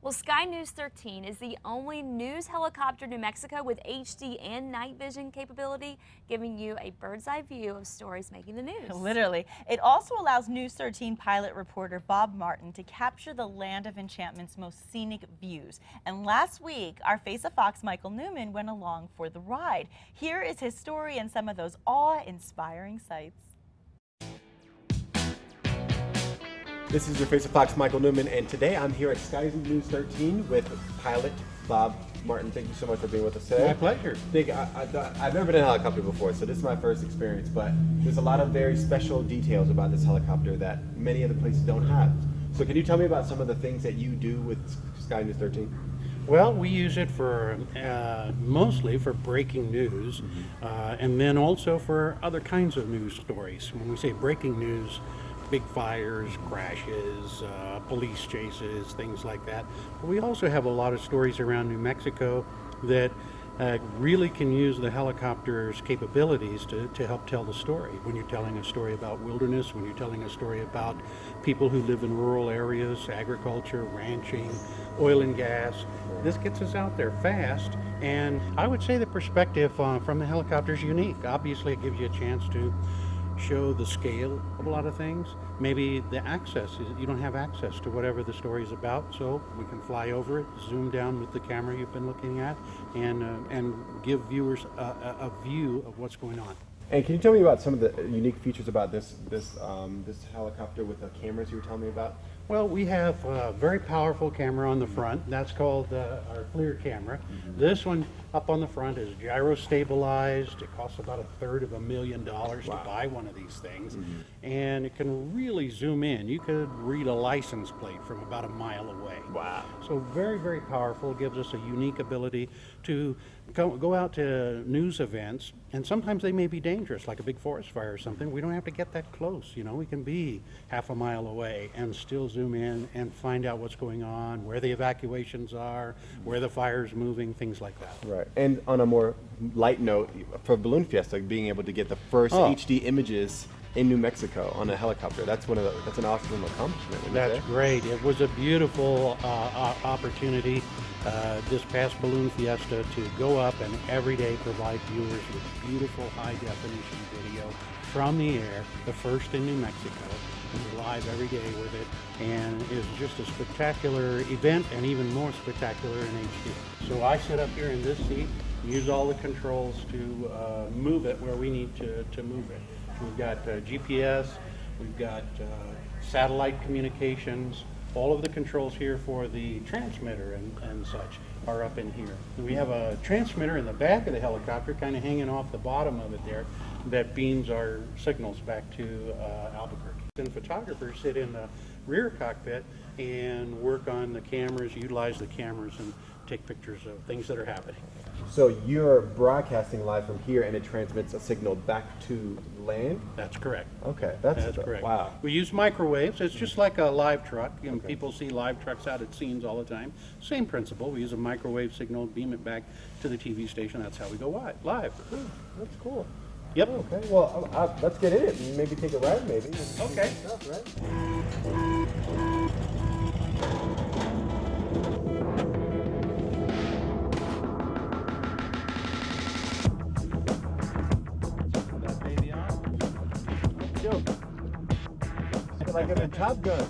Well, Sky News 13 is the only news helicopter in New Mexico with HD and night vision capability, giving you a bird's eye view of stories making the news. Literally. It also allows News 13 pilot reporter Bob Martin to capture the Land of Enchantment's most scenic views. And last week, our face of Fox Michael Newman went along for the ride. Here is his story and some of those awe-inspiring sights. This is your face of Fox Michael Newman, and today I'm here at Sky News 13 with pilot Bob Martin. Thank you so much for being with us today. My pleasure. I've never been in a helicopter before, so this is my first experience, but there's a lot of very special details about this helicopter that many other places don't have. So can you tell me about some of the things that you do with Sky News 13? Well, we use it for mostly for breaking news, and then also for other kinds of news stories. When we say breaking news, big fires, crashes, police chases, things like that. But we also have a lot of stories around New Mexico that really can use the helicopter's capabilities to help tell the story. When you're telling a story about wilderness, when you're telling a story about people who live in rural areas, agriculture, ranching, oil and gas, this gets us out there fast. And I would say the perspective from the helicopter is unique. Obviously, it gives you a chance to show the scale of a lot of things. Maybe the access, you don't have access to whatever the story is about, so we can fly over it, zoom down with the camera you've been looking at, and give viewers a view of what's going on. And can you tell me about some of the unique features about this helicopter with the cameras you were telling me about? Well, we have a very powerful camera on the front. That's called our FLIR camera. This one up on the front is gyro stabilized. It costs about $350,000 to buy one of these things. And it can really zoom in. You could read a license plate from about a mile away. Wow. So very, very powerful. Gives us a unique ability to go out to news events, and sometimes they may be dangerous, like a big forest fire or something. We don't have to get that close. You know, we can be half a mile away and still zoom in and find out what's going on, where the evacuations are, where the fire's moving, things like that. Right. And on a more light note, for Balloon Fiesta, being able to get the first HD images in New Mexico on a helicopter, that's an awesome accomplishment. That's great. It was a beautiful opportunity this past Balloon Fiesta to go up and every day provide viewers with beautiful high definition video from the air, the first in New Mexico. We're live every day with it, and it's just a spectacular event, and even more spectacular in HD. So I sit up here in this seat, use all the controls to move it where we need to move it. We've got GPS, we've got satellite communications. All of the controls here for the transmitter and such are up in here. We have a transmitter in the back of the helicopter, kind of hanging off the bottom of it there, that beams our signals back to Albuquerque. And photographers sit in the rear cockpit and work on the cameras, utilize the cameras, and take pictures of things that are happening. So you're broadcasting live from here, and it transmits a signal back to land? That's correct. Okay, that's correct. Wow. We use microwaves. It's just like a live truck. You know, people see live trucks out at scenes all the time. Same principle. We use a microwave signal, beam it back to the TV station. That's how we go live. That's cool. Yep. Okay, well, let's get in it and maybe take a ride, maybe. Okay. Stuff, right? Like I'm in Top Gun.